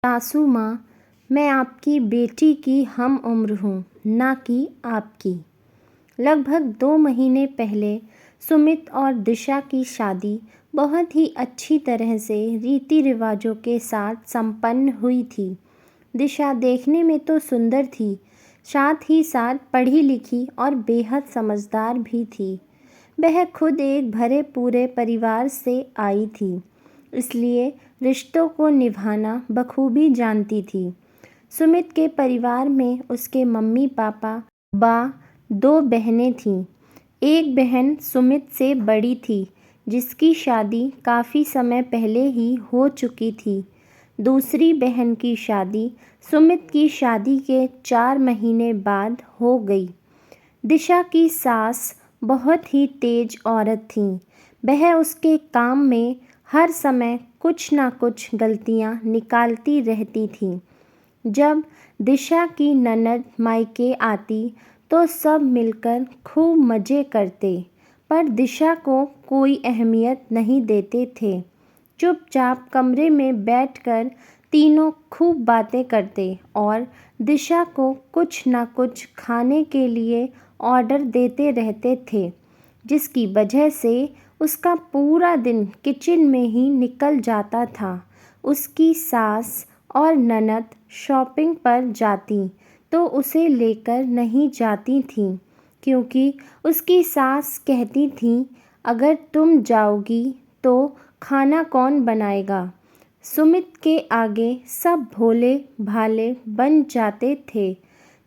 सासू माँ, मैं आपकी बेटी की हम उम्र हूँ, ना कि आपकी। लगभग 2 महीने पहले सुमित और दिशा की शादी बहुत ही अच्छी तरह से रीति रिवाजों के साथ संपन्न हुई थी। दिशा देखने में तो सुंदर थी, साथ ही साथ पढ़ी लिखी और बेहद समझदार भी थी। वह खुद एक भरे पूरे परिवार से आई थी, इसलिए रिश्तों को निभाना बखूबी जानती थी। सुमित के परिवार में उसके मम्मी पापा, 2 बहनें थीं। एक बहन सुमित से बड़ी थी, जिसकी शादी काफ़ी समय पहले ही हो चुकी थी। दूसरी बहन की शादी सुमित की शादी के 4 महीने बाद हो गई। दिशा की सास बहुत ही तेज औरत थी। वह उसके काम में हर समय कुछ ना कुछ गलतियां निकालती रहती थी। जब दिशा की ननद मायके आती तो सब मिलकर खूब मज़े करते, पर दिशा को कोई अहमियत नहीं देते थे। चुपचाप कमरे में बैठकर तीनों खूब बातें करते और दिशा को कुछ ना कुछ खाने के लिए ऑर्डर देते रहते थे, जिसकी वजह से उसका पूरा दिन किचन में ही निकल जाता था। उसकी सास और ननद शॉपिंग पर जाती तो उसे लेकर नहीं जाती थीं, क्योंकि उसकी सास कहती थी, अगर तुम जाओगी तो खाना कौन बनाएगा। सुमित के आगे सब भोले भाले बन जाते थे।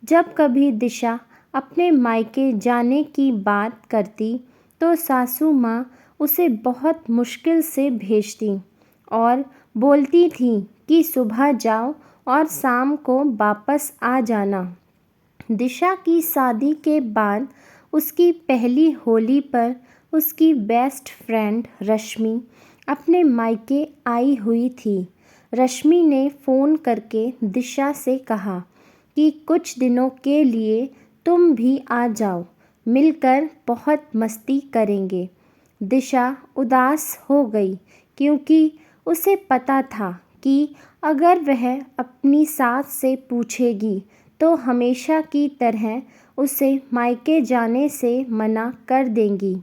जब कभी दिशा अपने मायके जाने की बात करती तो सासू माँ उसे बहुत मुश्किल से भेजती और बोलती थी कि सुबह जाओ और शाम को वापस आ जाना। दिशा की शादी के बाद उसकी पहली होली पर उसकी बेस्ट फ्रेंड रश्मि अपने मायके आई हुई थी। रश्मि ने फ़ोन करके दिशा से कहा कि कुछ दिनों के लिए तुम भी आ जाओ, मिलकर बहुत मस्ती करेंगे। दिशा उदास हो गई, क्योंकि उसे पता था कि अगर वह अपनी सास से पूछेगी तो हमेशा की तरह उसे मायके जाने से मना कर देंगी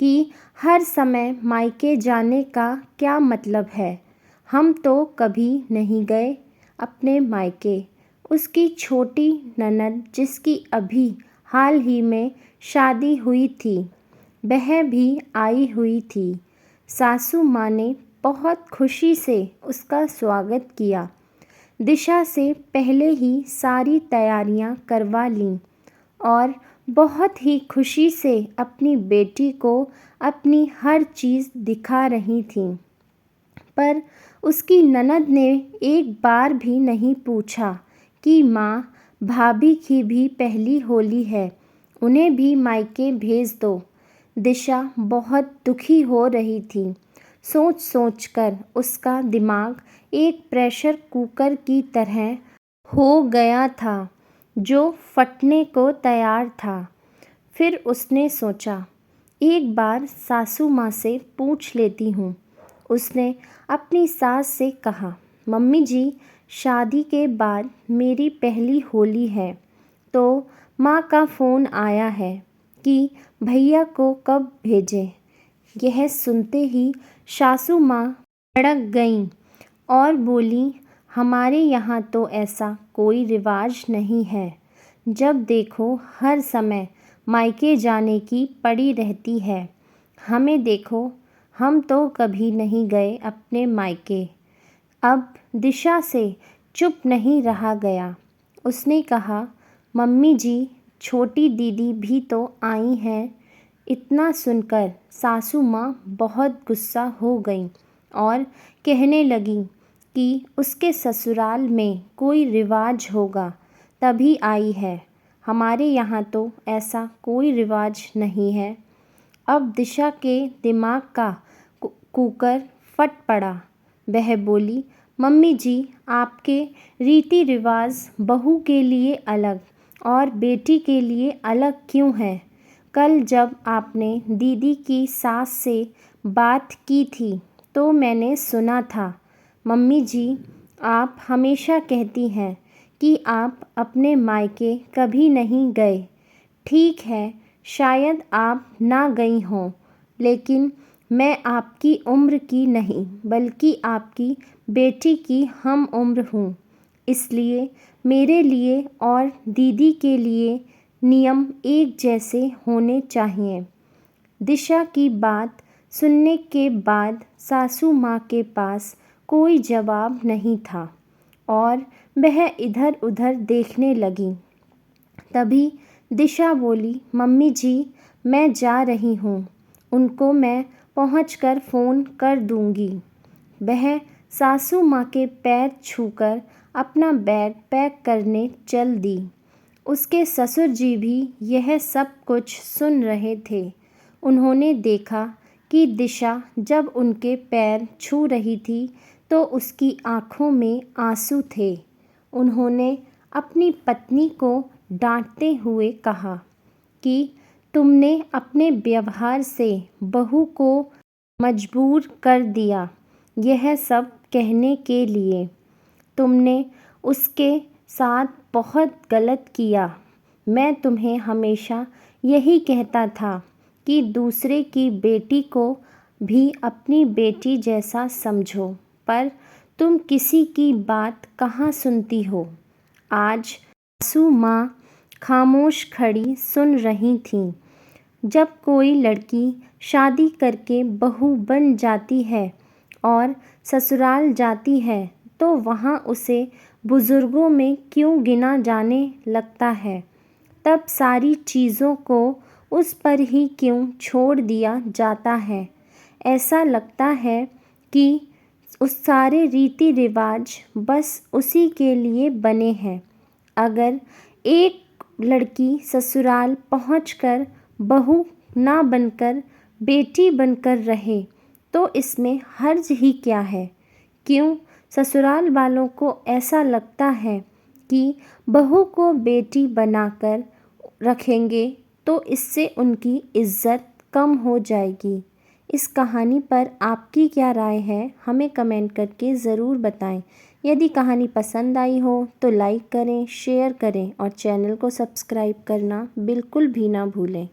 कि हर समय मायके जाने का क्या मतलब है, हम तो कभी नहीं गए अपने मायके। उसकी छोटी ननद, जिसकी अभी हाल ही में शादी हुई थी, वह भी आई हुई थी। सासू माँ ने बहुत खुशी से उसका स्वागत किया। दिशा से पहले ही सारी तैयारियां करवा लीं और बहुत ही खुशी से अपनी बेटी को अपनी हर चीज़ दिखा रही थीं। पर उसकी ननद ने एक बार भी नहीं पूछा कि माँ, भाभी की भी पहली होली है, उन्हें भी मायके भेज दो। दिशा बहुत दुखी हो रही थी। सोच सोच कर उसका दिमाग एक प्रेशर कुकर की तरह हो गया था, जो फटने को तैयार था। फिर उसने सोचा, एक बार सासू माँ से पूछ लेती हूँ। उसने अपनी सास से कहा, मम्मी जी, शादी के बाद मेरी पहली होली है, तो माँ का फ़ोन आया है कि भैया को कब भेजें। यह सुनते ही सासू माँ भड़क गईं और बोली, हमारे यहाँ तो ऐसा कोई रिवाज नहीं है। जब देखो हर समय मायके जाने की पड़ी रहती है। हमें देखो, हम तो कभी नहीं गए अपने मायके। अब दिशा से चुप नहीं रहा गया। उसने कहा, मम्मी जी, छोटी दीदी भी तो आई हैं। इतना सुनकर सासू माँ बहुत गुस्सा हो गईं और कहने लगीं कि उसके ससुराल में कोई रिवाज होगा तभी आई है, हमारे यहाँ तो ऐसा कोई रिवाज नहीं है। अब दिशा के दिमाग का कुकर फट पड़ा। वह बोली, मम्मी जी, आपके रीति रिवाज बहू के लिए अलग और बेटी के लिए अलग क्यों है? कल जब आपने दीदी की सास से बात की थी तो मैंने सुना था, मम्मी जी, आप हमेशा कहती हैं कि आप अपने मायके कभी नहीं गए। ठीक है, शायद आप ना गई हों, लेकिन मैं आपकी उम्र की नहीं बल्कि आपकी बेटी की हम उम्र हूँ। इसलिए मेरे लिए और दीदी के लिए नियम एक जैसे होने चाहिए। दिशा की बात सुनने के बाद सासू माँ के पास कोई जवाब नहीं था और वह इधर उधर देखने लगी। तभी दिशा बोली, मम्मी जी, मैं जा रही हूँ। उनको मैं पहुँचकर फ़ोन कर दूँगी। वह सासू माँ के पैर छूकर अपना बैग पैक करने चल दी। उसके ससुर जी भी यह सब कुछ सुन रहे थे। उन्होंने देखा कि दिशा जब उनके पैर छू रही थी तो उसकी आँखों में आंसू थे। उन्होंने अपनी पत्नी को डांटते हुए कहा कि तुमने अपने व्यवहार से बहू को मजबूर कर दिया यह सब कहने के लिए। तुमने उसके साथ बहुत गलत किया। मैं तुम्हें हमेशा यही कहता था कि दूसरे की बेटी को भी अपनी बेटी जैसा समझो, पर तुम किसी की बात कहाँ सुनती हो। आज सासू माँ खामोश खड़ी सुन रही थीं। जब कोई लड़की शादी करके बहू बन जाती है और ससुराल जाती है तो वहाँ उसे बुज़ुर्गों में क्यों गिना जाने लगता है। तब सारी चीज़ों को उस पर ही क्यों छोड़ दिया जाता है। ऐसा लगता है कि उस सारे रीति रिवाज बस उसी के लिए बने हैं। अगर एक लड़की ससुराल पहुंचकर बहू ना बनकर बेटी बनकर रहे तो इसमें हर्ज ही क्या है। क्यों ससुराल वालों को ऐसा लगता है कि बहू को बेटी बनाकर रखेंगे तो इससे उनकी इज़्ज़त कम हो जाएगी। इस कहानी पर आपकी क्या राय है, हमें कमेंट करके ज़रूर बताएं। यदि कहानी पसंद आई हो तो लाइक करें, शेयर करें और चैनल को सब्सक्राइब करना बिल्कुल भी ना भूलें।